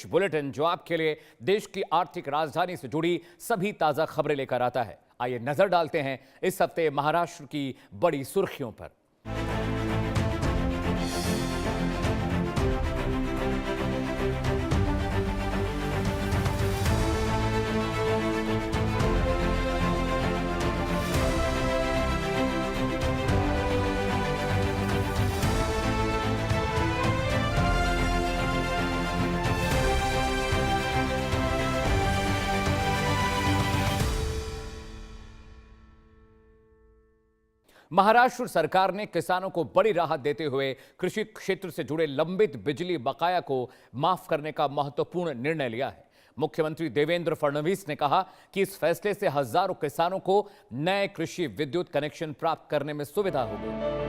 Bulletin जो आपके लिए देश की आर्थिक राजधानी से जुड़ी सभी ताजा खबरें लेकर आता है। आइए नजर डालते हैं इस हफ्ते महाराष्ट्र की बड़ी सुर्खियों पर। महाराष्ट्र सरकार ने किसानों को बड़ी राहत देते हुए कृषि क्षेत्र से जुड़े लंबित बिजली बकाया को माफ करने का महत्वपूर्ण निर्णय लिया है। मुख्यमंत्री देवेंद्र फडणवीस ने कहा कि इस फैसले से हजारों किसानों को नए कृषि विद्युत कनेक्शन प्राप्त करने में सुविधा होगी।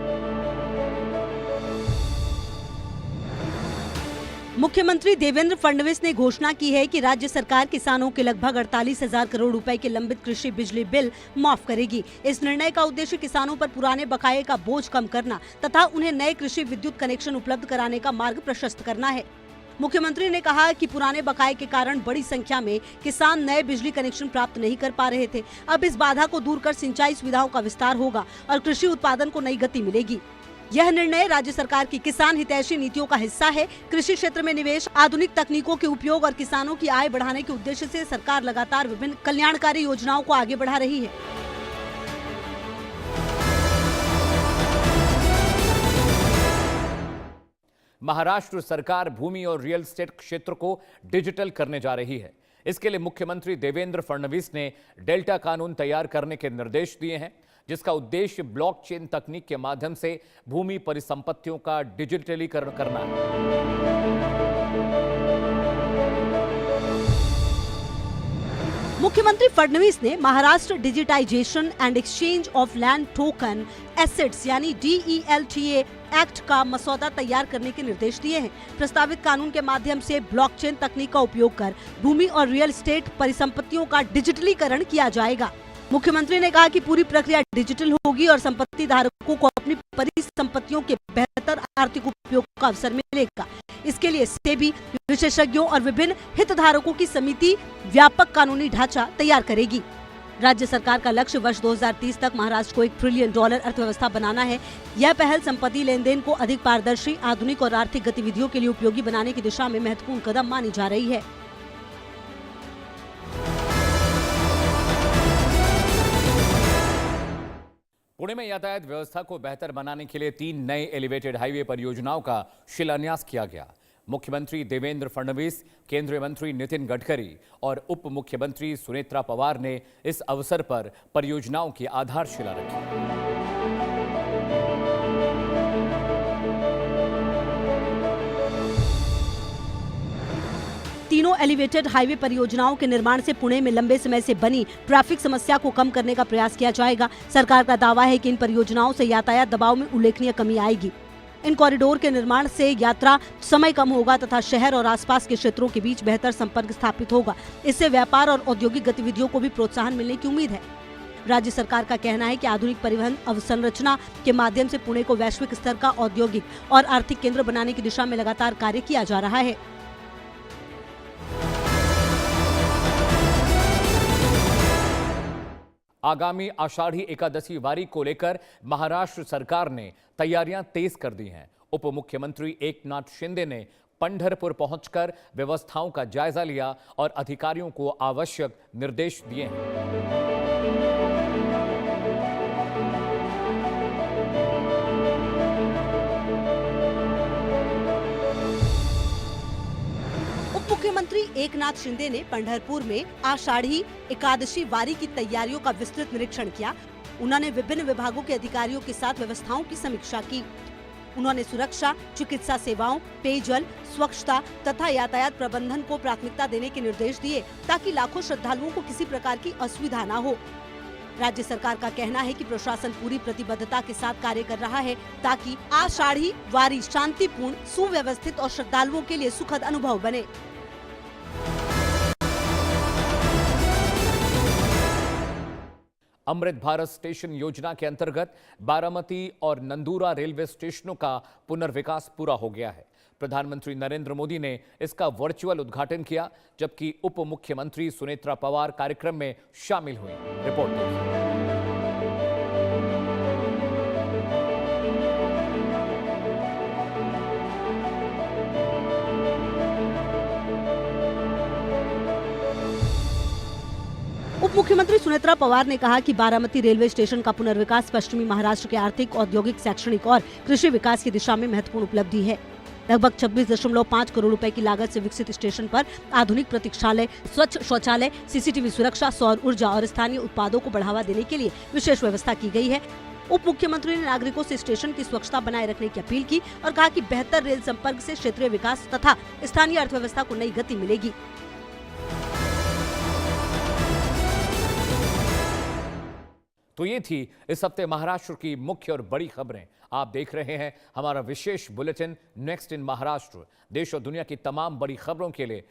मुख्यमंत्री देवेंद्र फडणवीस ने घोषणा की है कि राज्य सरकार किसानों के लगभग 48,000 करोड़ रुपए के लंबित कृषि बिजली बिल माफ करेगी। इस निर्णय का उद्देश्य किसानों पर पुराने बकाये का बोझ कम करना तथा उन्हें नए कृषि विद्युत कनेक्शन उपलब्ध कराने का मार्ग प्रशस्त करना है। मुख्यमंत्री ने कहा कि पुराने बकाये के कारण बड़ी संख्या में किसान नए बिजली कनेक्शन प्राप्त नहीं कर पा रहे थे। अब इस बाधा को दूर कर सिंचाई सुविधाओं का विस्तार होगा और कृषि उत्पादन को नई गति मिलेगी। यह निर्णय राज्य सरकार की किसान हितैषी नीतियों का हिस्सा है। कृषि क्षेत्र में निवेश, आधुनिक तकनीकों के उपयोग और किसानों की आय बढ़ाने के उद्देश्य से सरकार लगातार विभिन्न कल्याणकारी योजनाओं को आगे बढ़ा रही है। महाराष्ट्र सरकार भूमि और रियल एस्टेट क्षेत्र को डिजिटल करने जा रही है। इसके लिए मुख्यमंत्री देवेंद्र फडणवीस ने डेल्टा कानून तैयार करने के निर्देश दिए हैं, जिसका उद्देश्य ब्लॉकचेन तकनीक के माध्यम से भूमि परिसंपत्तियों का डिजिटलीकरण करना है। मुख्यमंत्री फडणवीस ने Maharashtra digitisation and exchange of land token assets यानी DELTA एक्ट का मसौदा तैयार करने के निर्देश दिए हैं। प्रस्तावित कानून के माध्यम से ब्लॉकचेन तकनीक का उपयोग कर भूमि और रियल एस्टेट परिसंपत्तियों का डिजिटलीकरण किया जाएगा। मुख्यमंत्री ने कहा कि पूरी प्रक्रिया डिजिटल होगी और संपत्ति धारकों को अपनी परिसंपत्तियों के बेहतर आर्थिक उपयोग का अवसर मिलेगा। इसके लिए सेबी, विशेषज्ञों और विभिन्न हितधारकों की समिति व्यापक कानूनी ढांचा तैयार करेगी। राज्य सरकार का लक्ष्य वर्ष 2030 तक महाराष्ट्र को $1 ट्रिलियन अर्थव्यवस्था बनाना है। यह पहल संपत्ति लेन देन को अधिक पारदर्शी, आधुनिक और आर्थिक गतिविधियों के लिए उपयोगी बनाने की दिशा में महत्वपूर्ण कदम मानी जा रही है। पुणे में यातायात व्यवस्था को बेहतर बनाने के लिए 3 नए एलिवेटेड हाईवे परियोजनाओं का शिलान्यास किया गया। मुख्यमंत्री देवेंद्र फडणवीस, केंद्रीय मंत्री नितिन गडकरी और उप मुख्यमंत्री सुनेत्रा पवार ने इस अवसर पर परियोजनाओं की आधारशिला रखी। तीनों एलिवेटेड हाईवे परियोजनाओं के निर्माण से पुणे में लंबे समय से बनी ट्रैफिक समस्या को कम करने का प्रयास किया जाएगा। सरकार का दावा है कि इन परियोजनाओं से यातायात दबाव में उल्लेखनीय कमी आएगी। इन कॉरिडोर के निर्माण से यात्रा समय कम होगा तथा शहर और आसपास के क्षेत्रों के बीच बेहतर संपर्क स्थापित होगा। इससे व्यापार और औद्योगिक गतिविधियों को भी प्रोत्साहन मिलने की उम्मीद है। राज्य सरकार का कहना है कि आधुनिक परिवहन अवसंरचना के माध्यम से पुणे को वैश्विक स्तर का औद्योगिक और आर्थिक केंद्र बनाने की दिशा में लगातार कार्य किया जा रहा है। आगामी आषाढ़ी एकादशी वारी को लेकर महाराष्ट्र सरकार ने तैयारियां तेज कर दी हैं। उप मुख्यमंत्री एकनाथ शिंदे ने पंढरपुर पहुंचकर व्यवस्थाओं का जायजा लिया और अधिकारियों को आवश्यक निर्देश दिए हैं। मुख्यमंत्री एकनाथ शिंदे ने पंढरपुर में आषाढ़ी एकादशी वारी की तैयारियों का विस्तृत निरीक्षण किया। उन्होंने विभिन्न विभागों के अधिकारियों के साथ व्यवस्थाओं की समीक्षा की। उन्होंने सुरक्षा, चिकित्सा सेवाओं, पेयजल, स्वच्छता तथा यातायात प्रबंधन को प्राथमिकता देने के निर्देश दिए ताकि लाखों श्रद्धालुओं को किसी प्रकार की असुविधा न हो। राज्य सरकार का कहना है कि प्रशासन पूरी प्रतिबद्धता के साथ कार्य कर रहा है ताकि आषाढ़ी वारी शांतिपूर्ण, सुव्यवस्थित और श्रद्धालुओं के लिए सुखद अनुभव बने। अमृत भारत स्टेशन योजना के अंतर्गत बारामती और नंदूरा रेलवे स्टेशनों का पुनर्विकास पूरा हो गया है। प्रधानमंत्री नरेंद्र मोदी ने इसका वर्चुअल उद्घाटन किया, जबकि उप मुख्यमंत्री सुनेत्रा पवार कार्यक्रम में शामिल हुई। रिपोर्ट देखिए। उप मुख्यमंत्री सुनेत्रा पवार ने कहा कि बारामती रेलवे स्टेशन का पुनर्विकास पश्चिमी महाराष्ट्र के आर्थिक, औद्योगिक, शैक्षणिक और कृषि विकास की दिशा में महत्वपूर्ण उपलब्धि है। लगभग 26.5 करोड़ रुपए की लागत से विकसित स्टेशन पर आधुनिक प्रतीक्षालय, स्वच्छ शौचालय, सीसीटीवी सुरक्षा, सौर ऊर्जा और स्थानीय उत्पादों को बढ़ावा देने के लिए विशेष व्यवस्था की गई है। उप मुख्यमंत्री ने नागरिकों से स्टेशन की स्वच्छता बनाए रखने की अपील की और कहा कि बेहतर रेल संपर्क से क्षेत्रीय विकास तथा स्थानीय अर्थव्यवस्था को नई गति मिलेगी। तो ये थी इस हफ्ते महाराष्ट्र की मुख्य और बड़ी खबरें। आप देख रहे हैं हमारा विशेष बुलेटिन नेक्स्ट इन महाराष्ट्र। देश और दुनिया की तमाम बड़ी खबरों के लिए